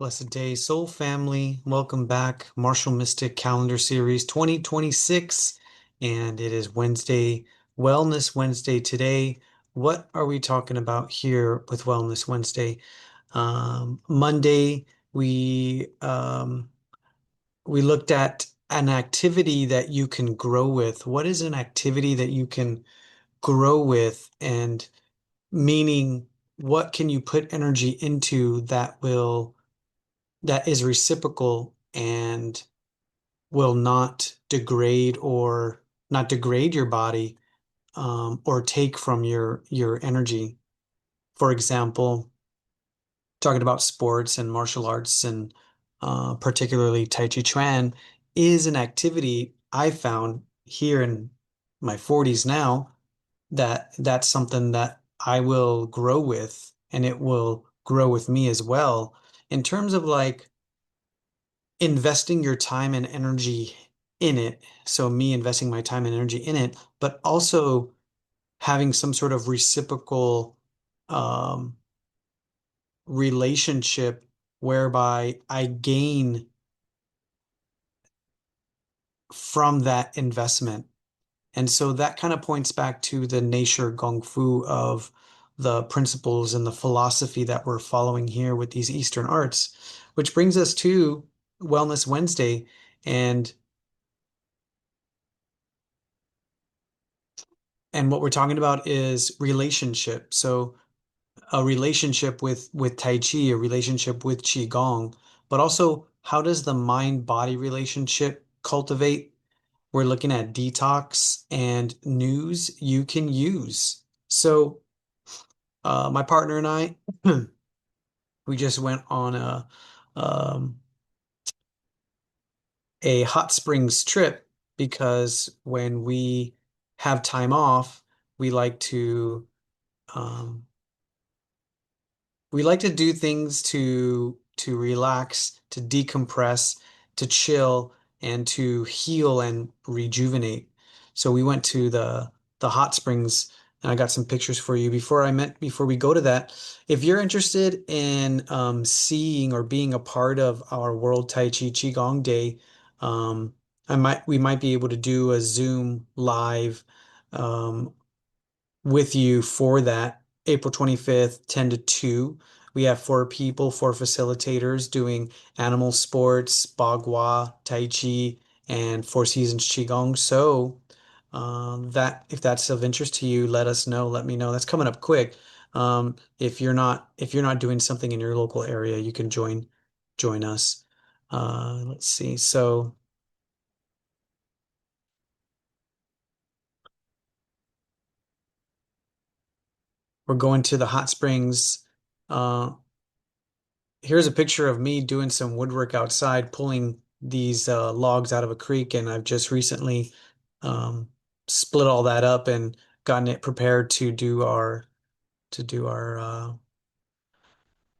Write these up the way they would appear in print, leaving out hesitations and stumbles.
Blessed day, soul family. Welcome back. Martial Mystic Calendar Series 2026. And it is Wednesday, Wellness Wednesday today. What are we talking about here with Wellness Wednesday? Monday, we looked at an activity that you can grow with. What is an activity that you can grow with? And meaning, what can you put energy into that is reciprocal and will not degrade your body, or take from your energy. For example, talking about sports and martial arts and particularly Tai Chi Chuan is an activity I found here in my 40s now that's something that I will grow with and it will grow with me as well in terms of like investing your time and energy in it. So me investing my time and energy in it, but also having some sort of reciprocal um, relationship whereby I gain from that investment. And so that kind of points back to the nature Gong Fu of the principles and the philosophy that we're following here with these Eastern arts, which brings us to Wellness Wednesday. And what we're talking about is relationship. So a relationship with Tai Chi, a relationship with Qigong, but also how does the mind-body relationship cultivate? We're looking at detox and news you can use. So my partner and I, we just went on um, a hot springs trip because when we have time off, we like to um, we like to do things to relax, to decompress, to chill, and to heal and rejuvenate. So we went to the hot springs, and I got some pictures for you. Before we go to that, if you're interested in seeing or being a part of our World Tai Chi Qigong Day, um, we might be able to do a Zoom live um, with you for that April 25th, 10 to 2. We have four people, four facilitators doing animal sports, Bagua, Tai Chi, and Four Seasons Qigong. So that if that's of interest to you, let us know. Let me know. That's coming up quick. If you're not doing something in your local area, you can join us. Let's see. So we're going to the hot springs. Uh, Here's a picture of me doing some woodwork outside, pulling these logs out of a creek, and I've just recently um, split all that up and gotten it prepared to do our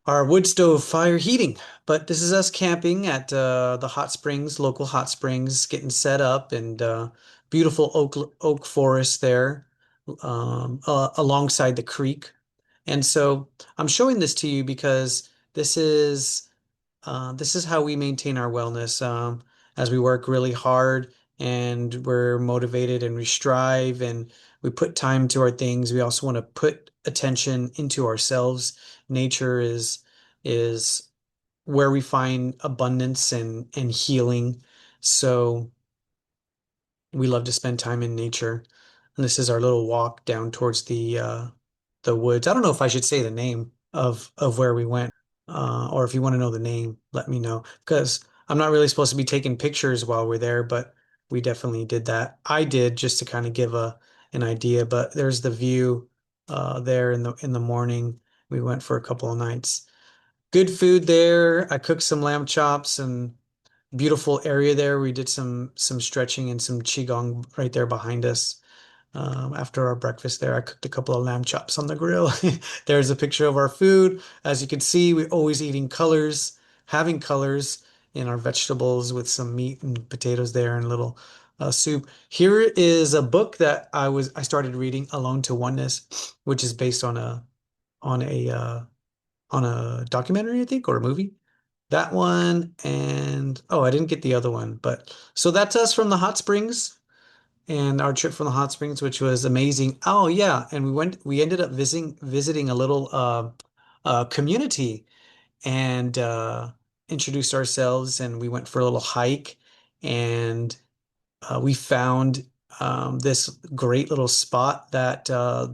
wood stove fire heating. But this is us camping at the hot springs, local hot springs, getting set up, and beautiful oak forest there alongside the creek. And so I'm showing this to you because this is how we maintain our wellness as we work really hard and we're motivated and we strive and we put time to our things. We also want to put attention into ourselves. Nature is where we find abundance and healing. So we love to spend time in nature. And this is our little walk down towards the woods. I don't know if I should say the name of where we went, or if you want to know the name, let me know because I'm not really supposed to be taking pictures while we're there, but we definitely did that. I did just to kind of give a an idea, but there's the view there in the morning. We went for a couple of nights. Good food there. I cooked some lamb chops and beautiful area there. We did some stretching and some qigong right there behind us. After our breakfast there, I cooked a couple of lamb chops on the grill. There's a picture of our food. As you can see, we're always eating colors, having colors in our vegetables with some meat and potatoes there and a little soup. Here is a book that I started reading, Alone to Oneness, which is based on a on a documentary, I think, or a movie that one, and oh, I didn't get the other one, but so that's us from the hot springs and our trip from the hot springs, which was amazing. Oh yeah, and we ended up visiting a little community and introduced ourselves, and we went for a little hike, and we found this great little spot that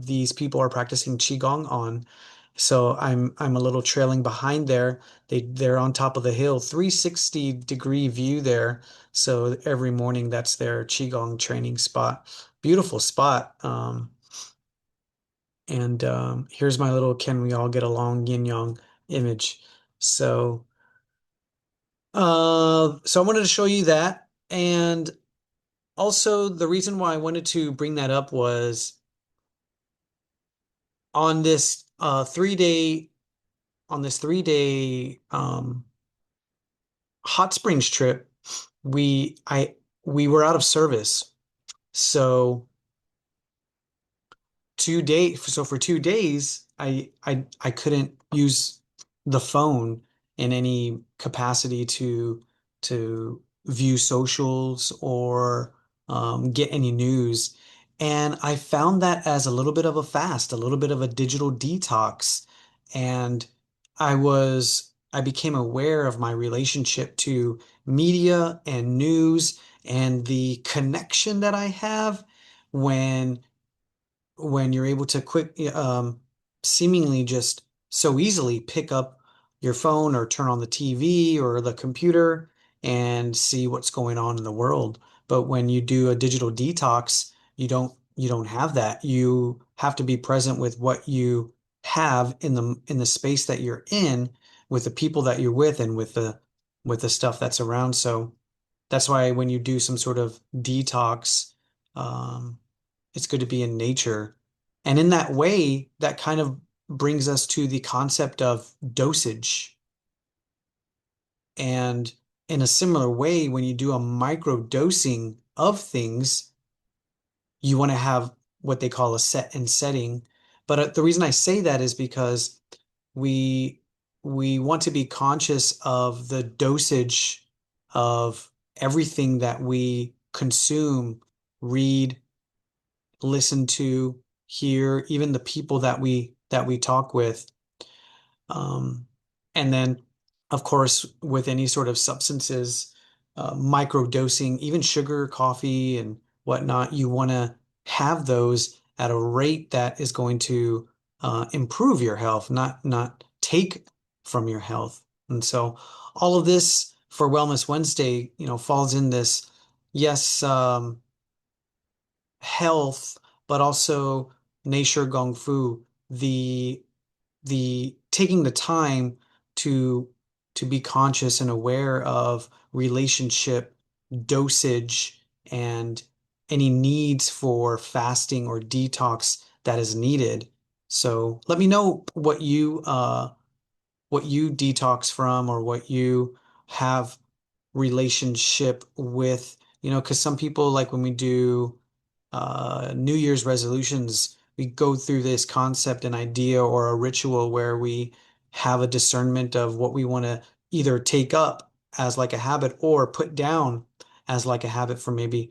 these people are practicing Qigong on. So I'm a little trailing behind there. They're on top of the hill, 360-degree view there. So every morning that's their Qigong training spot. Beautiful spot. And here's my little "Can we all get along" yin yang image. So so I wanted to show you that. And also, the reason why I wanted to bring that up was on this 3 day on this 3 day hot springs trip, we were out of service. So 2 days. So for 2 days, I couldn't use the phone in any capacity to view socials or get any news. And I found that as a little bit of a fast, a little bit of a digital detox. And I became aware of my relationship to media and news and the connection that I have when you're able to seemingly just so easily pick up your phone or turn on the TV or the computer and see what's going on in the world. But when you do a digital detox, you don't have that. You have to be present with what you have in the space that you're in, with the people that you're with, and with the stuff that's around. So that's why when you do some sort of detox, um, it's good to be in nature. And in that way, that kind of brings us to the concept of dosage. And in a similar way, when you do a micro dosing of things, you want to have what they call a set and setting. But the reason I say that is because we we want to be conscious of the dosage of everything that we consume, read, listen to, hear, even the people that we talk with. And then, of course, with any sort of substances, micro dosing, even sugar, coffee, and whatnot, you want to have those at a rate that is going to improve your health, not take from your health. And so, all of this for Wellness Wednesday, falls in this, yes, health, but also nature gong fu, the taking the time to be conscious and aware of relationship, dosage, and any needs for fasting or detox that is needed. So let me know what you detox from, or what you have relationship with, because some people, like when we do New Year's resolutions, we go through this concept and idea or a ritual where we have a discernment of what we want to either take up as like a habit or put down as like a habit for maybe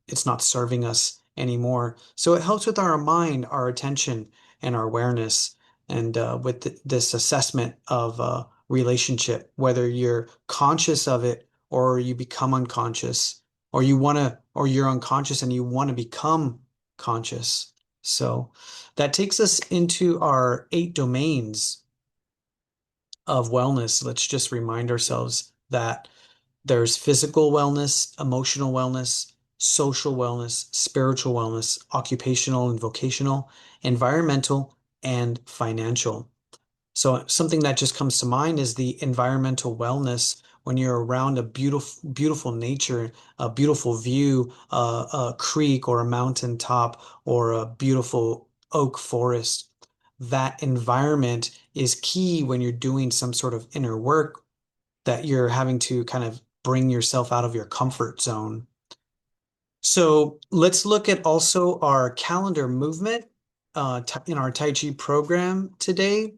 it's not serving us anymore. So it helps with our mind, our attention, and our awareness, and with this assessment of relationship, whether you're conscious of it or you become unconscious, or or you're unconscious and you want to become conscious. So that takes us into our 8 domains of wellness. Let's just remind ourselves that there's physical wellness, emotional wellness, social wellness, spiritual wellness, occupational and vocational, environmental, and financial. So something that just comes to mind is the environmental wellness. When you're around a beautiful nature, a beautiful view, a creek or a mountain top or a beautiful oak forest. That environment is key when you're doing some sort of inner work, that you're having to kind of bring yourself out of your comfort zone. So let's look at also our calendar movement in our Tai Chi program today.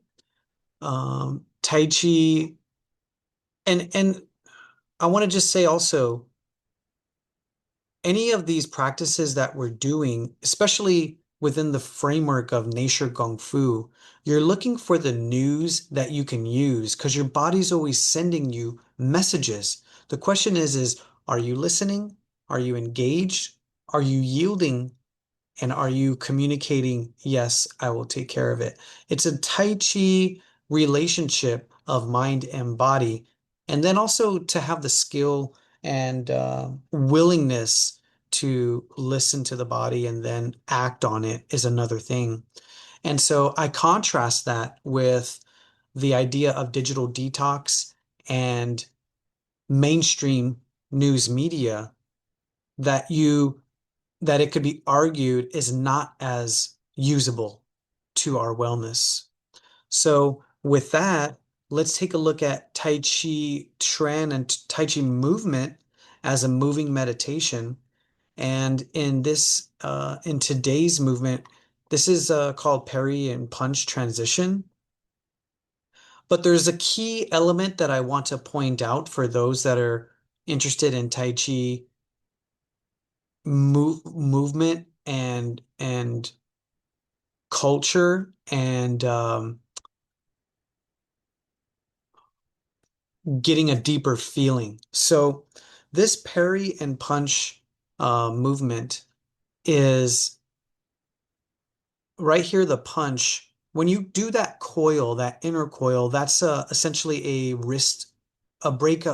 Tai Chi And I want to just say also, any of these practices that we're doing, especially within the framework of nature Kung Fu, you're looking for the news that you can use because your body's always sending you messages. The question is, are you listening? Are you engaged? Are you yielding? And are you communicating, yes, I will take care of it? It's a Tai Chi relationship of mind and body. And then also to have the skill and willingness to listen to the body and then act on it is another thing. And so I contrast that with the idea of digital detox and mainstream news media that that it could be argued is not as usable to our wellness. So with that, let's take a look at Tai Chi Chuan and Tai Chi movement as a moving meditation. And in today's movement, this is called parry and punch transition. But there's a key element that I want to point out for those that are interested in Tai Chi movement and culture and getting a deeper feeling. So this parry and punch movement is right here, the punch. When you do that coil, that inner coil, that's essentially a break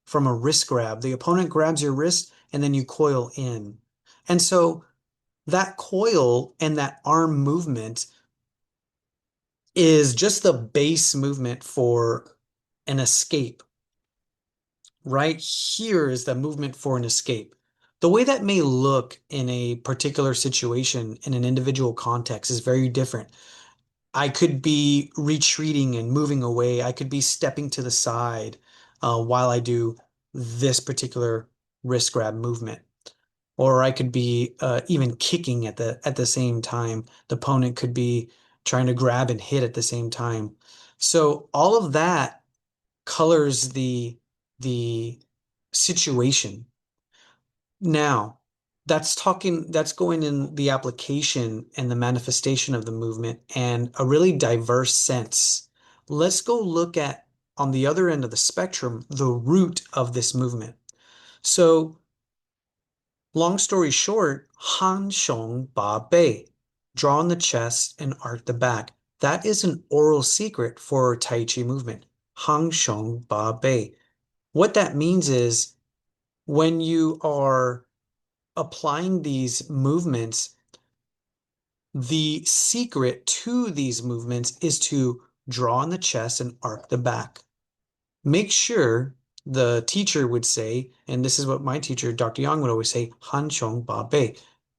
from a wrist grab. The opponent grabs your wrist and then you coil in. And so that coil and that arm movement is just the base movement for an escape. Right here is the movement for an escape. The way that may look in a particular situation in an individual context is very different. I could be retreating and moving away. I could be stepping to the side while I do this particular wrist grab movement. Or I could be even kicking at the same time. The opponent could be trying to grab and hit at the same time. So all of that colors the situation. Now, that's going in the application and the manifestation of the movement and a really diverse sense. Let's go look at on the other end of the spectrum, the root of this movement. So, long story short, Han Shong Ba Bei, draw on the chest and arc the back. That is an oral secret for Tai Chi movement. Han Shong Ba Bei. What that means is when you are applying these movements, the secret to these movements is to draw on the chest and arc the back. Make sure the teacher would say, and this is what my teacher, Dr. Yang, would always say, Han Chong Ba Bei,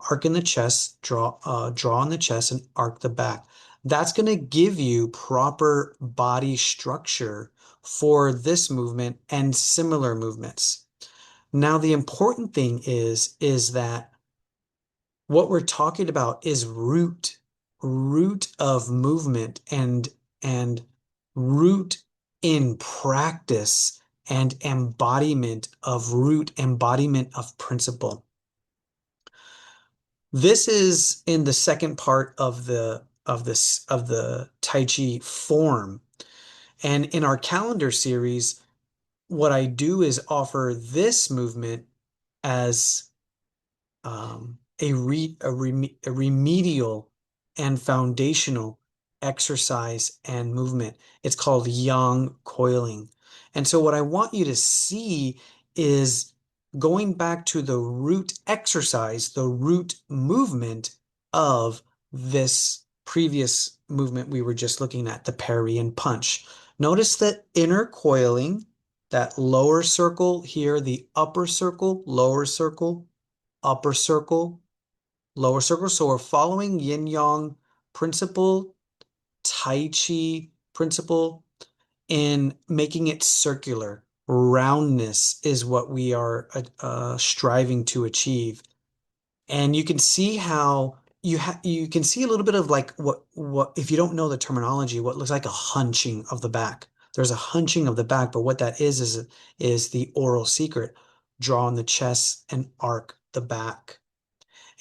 arc in the chest, draw on the chest and arc the back. That's going to give you proper body structure for this movement and similar movements. Now, the important thing is that what we're talking about is root of movement and root in practice and embodiment of root, embodiment of principle. This is in the second part of the Tai Chi form. And in our calendar series, what I do is offer this movement as a remedial and foundational exercise and movement. It's called yang coiling. And so what I want you to see is going back to the root exercise, the root movement of this previous movement we were just looking at, the parry and punch. Notice the inner coiling, that lower circle here, the upper circle, lower circle, upper circle, lower circle. So we're following yin yang principle, Tai Chi principle in making it circular. Roundness is what we are striving to achieve. And you can see how you can see a little bit of like what if you don't know the terminology, what looks like a hunching of the back. there's a hunching of the back, but what that is the oral secret. Draw on the chest and arc the back.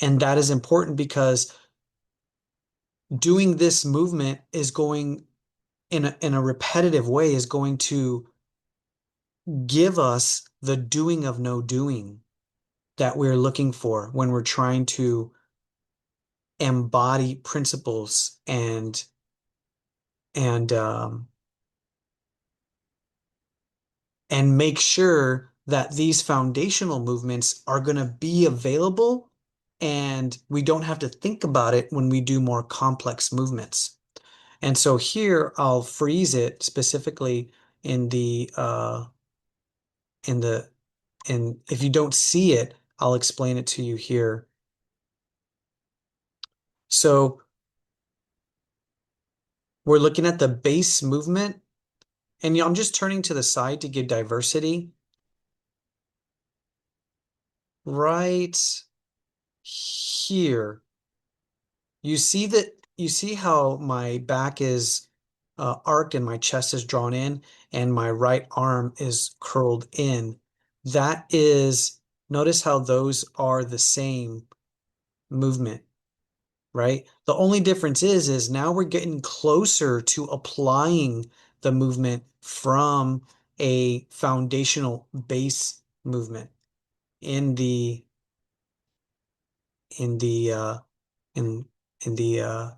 And that is important because doing this movement is going in a repetitive way is going to give us the doing of no doing that we're looking for when we're trying to embody principles and and make sure that these foundational movements are going to be available and we don't have to think about it when we do more complex movements. And so here I'll freeze it specifically in in the and if you don't see it, I'll explain it to you here. So we're looking at the base movement, and I'm just turning to the side to give diversity. Right here, you see how my back is arched and my chest is drawn in, and my right arm is curled in. That is, notice how those are the same movement, right? The only difference is now we're getting closer to applying the movement from a foundational base movement in in the uh in in the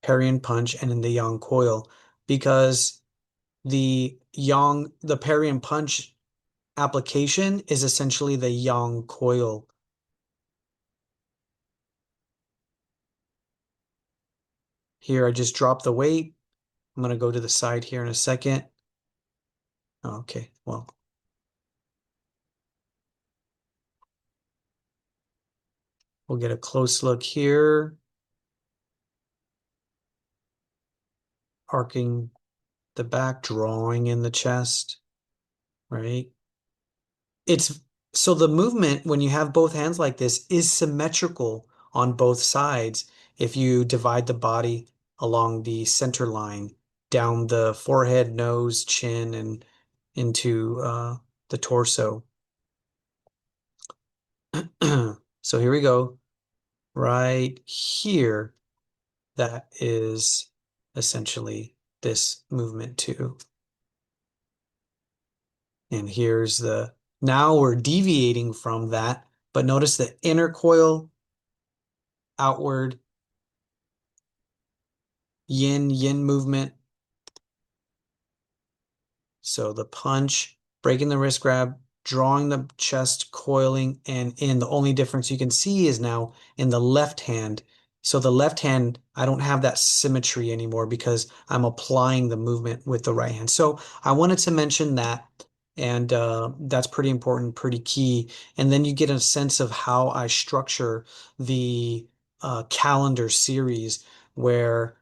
parry punch and in the yang coil because the parry and punch application is essentially the yang coil. Here I just drop the weight. I'm going to go to the side here in a second. Okay, well, we'll get a close look here. Arcing the back, drawing in the chest, right? It's so the movement when you have both hands like this is symmetrical on both sides if you divide the body along the center line, down the forehead, nose, chin, and into the torso. So here we go. Right here, that is essentially this movement too. And here's now we're deviating from that, but notice the inner coil, outward, yin movement. So the punch, breaking the wrist grab, drawing the chest, coiling, and in. The only difference you can see is now in the left hand. So the left hand, I don't have that symmetry anymore because I'm applying the movement with the right hand. So I wanted to mention that, and that's pretty important, pretty key. And then you get a sense of how I structure the calendar series where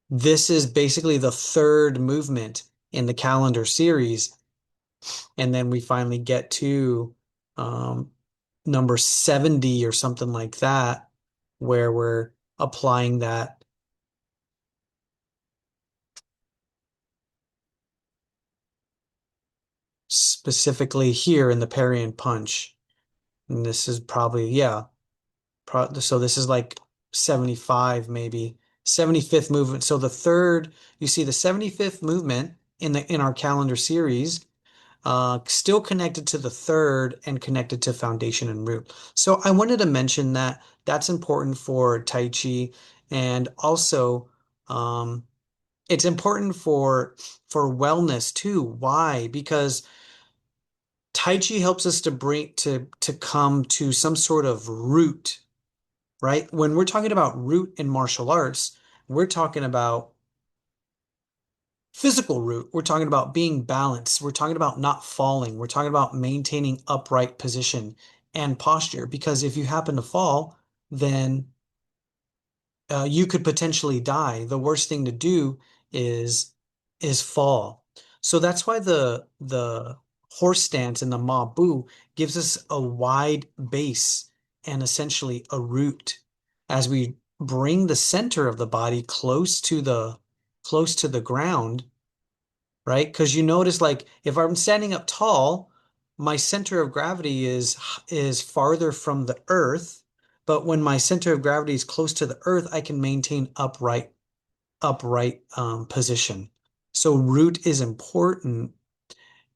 this is basically the third movement in the calendar series. And then we finally get to um, number 70 or something like that, where we're applying that specifically here in the parry and punch. And this is probably, yeah, so this is like 75 maybe. 75th movement. So the third, you see the 75th movement in our calendar series still connected to the third and connected to foundation and root. So I wanted to mention that that's important for Tai Chi, and also um, it's important for wellness too. Why? Because Tai Chi helps us to bring to come to some sort of root, right? When we're talking about root in martial arts, we're talking about physical root. We're talking about being balanced. We're talking about not falling. We're talking about maintaining upright position and posture. Because if you happen to fall, then you could potentially die. The worst thing to do is fall. So that's why the horse stance and the Ma Bu gives us a wide base and essentially a root as we bring the center of the body close to the ground, right? Because you notice like if I'm standing up tall, my center of gravity is farther from the earth, but when my center of gravity is close to the earth, I can maintain upright position. So root is important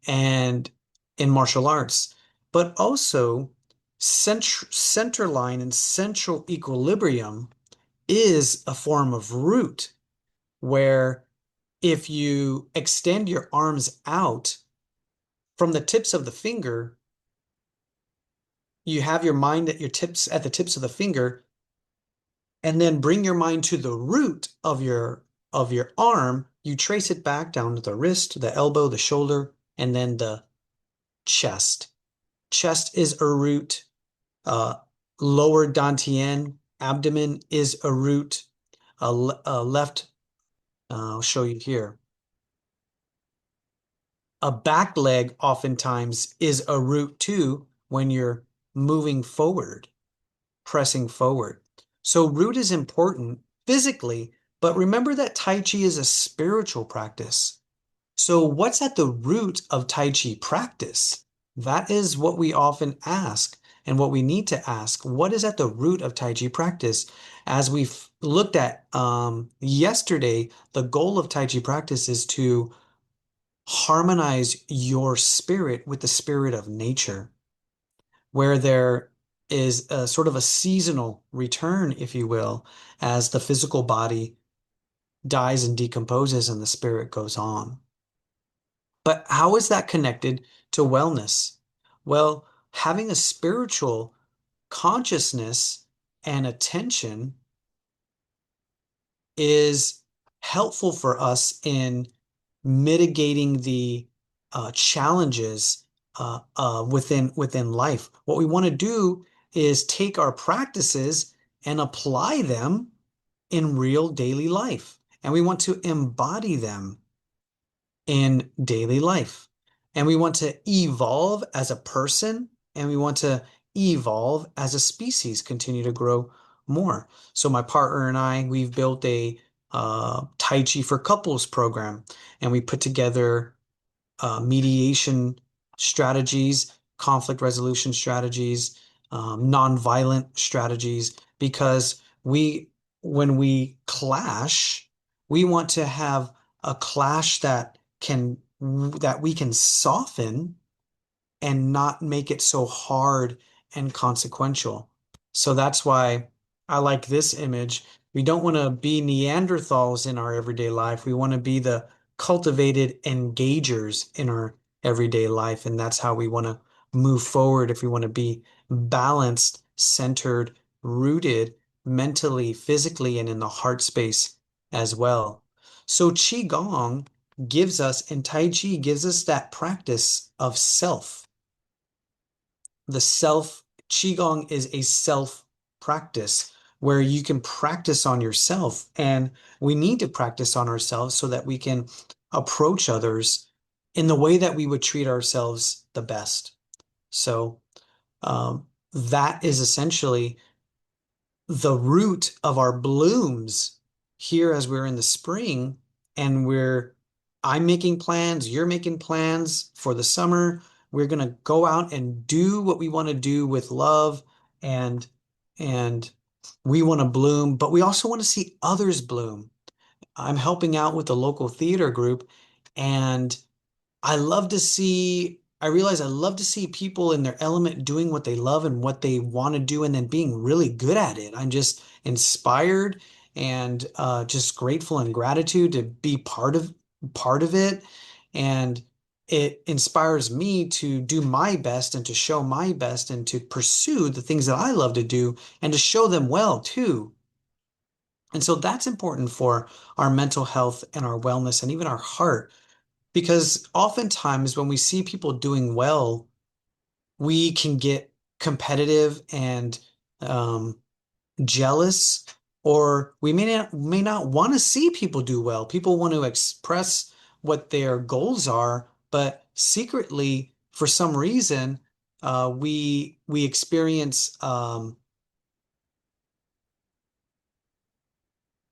and in martial arts, but also center line and central equilibrium is a form of root where if you extend your arms out from the tips of the finger, you have your mind at the tips of the finger, and then bring your mind to the root of your arm. You trace it back down to the wrist, the elbow, the shoulder, and then the chest. Chest is a root. Uh, Lower dantian, abdomen is a root. Left, I'll show you here. A back leg oftentimes is a root too when you're moving forward, pressing forward. So root is important physically, but remember that Tai Chi is a spiritual practice. So what's at the root of Tai Chi practice? That is what we often ask and what we need to ask. What is at the root of Tai Chi practice? As we've looked at yesterday, the goal of Tai Chi practice is to harmonize your spirit with the spirit of nature, where there is a sort of a seasonal return, if you will, as the physical body dies and decomposes and the spirit goes on. But how is that connected to wellness? Well, having a spiritual consciousness and attention is helpful for us in mitigating the challenges within life. What we want to do is take our practices and apply them in real daily life, and we want to embody them in daily life. And we want to evolve as a person, and we want to evolve as a species, continue to grow more. So my partner and I, we've built a Tai Chi for couples program, and we put together mediation strategies, conflict resolution strategies, nonviolent strategies, because when we clash, we want to have a clash that we can soften and not make it so hard and consequential. So that's why I like this image. We don't want to be Neanderthals in our everyday life. We want to be the cultivated engagers in our everyday life. And that's how we want to move forward if we want to be balanced, centered, rooted mentally, physically, and in the heart space as well. So Qigong gives us, and Tai Chi gives us that practice of self. The self, Qigong is a self practice where you can practice on yourself. And we need to practice on ourselves so that we can approach others in the way that we would treat ourselves the best. So that is essentially the root of our blooms here as we're in the spring, and I'm making plans, you're making plans for the summer. We're going to go out and do what we want to do with love, and and we want to bloom, but we also want to see others bloom. I'm helping out with the local theater group, and I realize I love to see people in their element doing what they love and what they want to do and then being really good at it. I'm just inspired and just grateful and gratitude to be part of it. And it inspires me to do my best and to show my best and to pursue the things that I love to do and to show them well too. And so that's important for our mental health and our wellness and even our heart. Because oftentimes when we see people doing well, we can get competitive and um, jealous, or we may not want to see people do well. People want to express what their goals are, but secretly, for some reason, we experience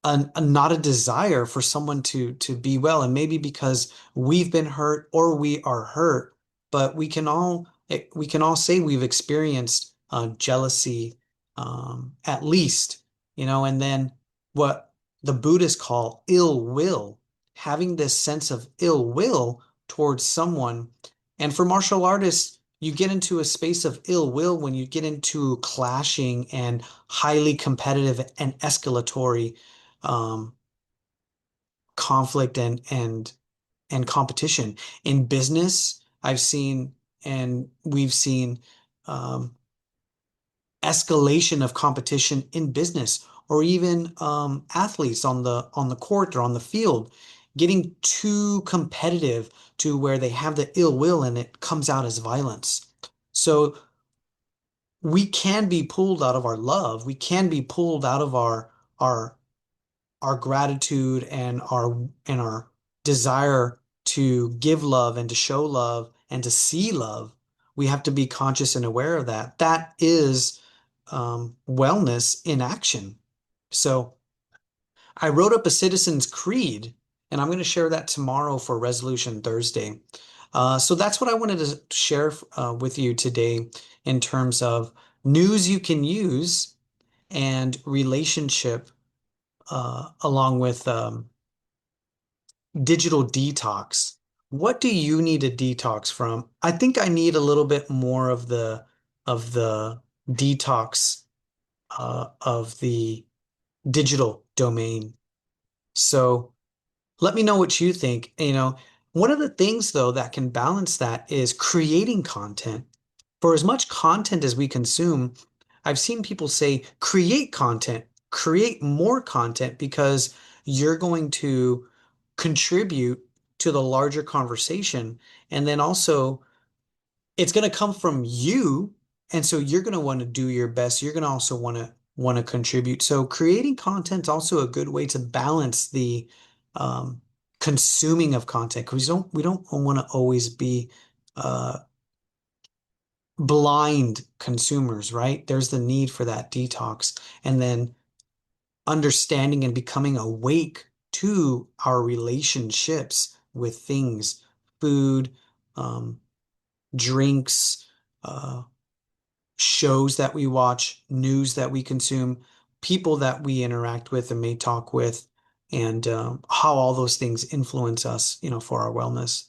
not a desire for someone to be well, and maybe because we've been hurt or we are hurt, but we can all say we've experienced jealousy, at least, and then what the Buddhists call ill will, having this sense of ill will towards someone. And for martial artists, you get into a space of ill will when you get into clashing and highly competitive and escalatory um, conflict and competition. In business, I've seen and we've seen um, escalation of competition in business, or even athletes on the court or on the field getting too competitive to where they have the ill will and it comes out as violence. So we can be pulled out of our love. We can be pulled out of our our gratitude and our desire to give love and to show love and to see love. We have to be conscious and aware of that. That is wellness in action. So I wrote up a Citizen's Creed, and I'm going to share that tomorrow for Resolution Thursday. So that's what I wanted to share with you today in terms of news you can use and relationship, along with digital detox. What do you need a detox from? I think I need a little bit more of the detox of the digital domain. So let me know what you think. One of the things though that can balance that is creating content. For as much content as we consume, I've seen people say create content, create more content because you're going to contribute to the larger conversation. And then also it's going to come from you. And so you're going to want to do your best. You're going to also want to contribute. So creating content is also a good way to balance the um, consuming of content, because we don't want to always be uh, blind consumers, right? There's the need for that detox, and then understanding and becoming awake to our relationships with things, food, um, drinks, uh, shows that we watch, news that we consume, people that we interact with and may talk with, and how all those things influence us, for our wellness.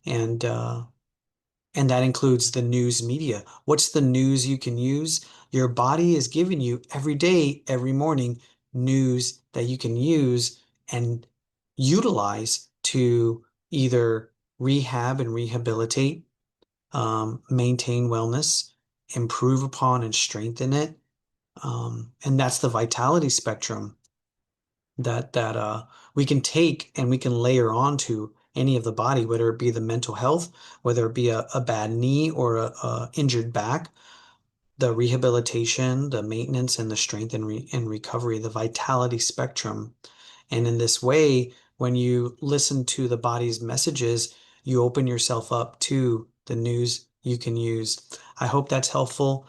And and that includes the news media. What's the news you can use? Your body is giving you every day, every morning, news that you can use and utilize to either rehab and rehabilitate, maintain wellness, improve upon and strengthen it. And that's the vitality spectrum that we can take and we can layer onto any of the body, whether it be the mental health, whether it be a bad knee or a injured back, the rehabilitation, the maintenance, and the strength and recovery, the vitality spectrum. And in this way, when you listen to the body's messages, you open yourself up to the news you can use. I hope that's helpful.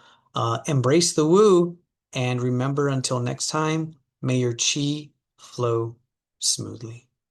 Embrace the woo, and remember, until next time, may your chi flow smoothly.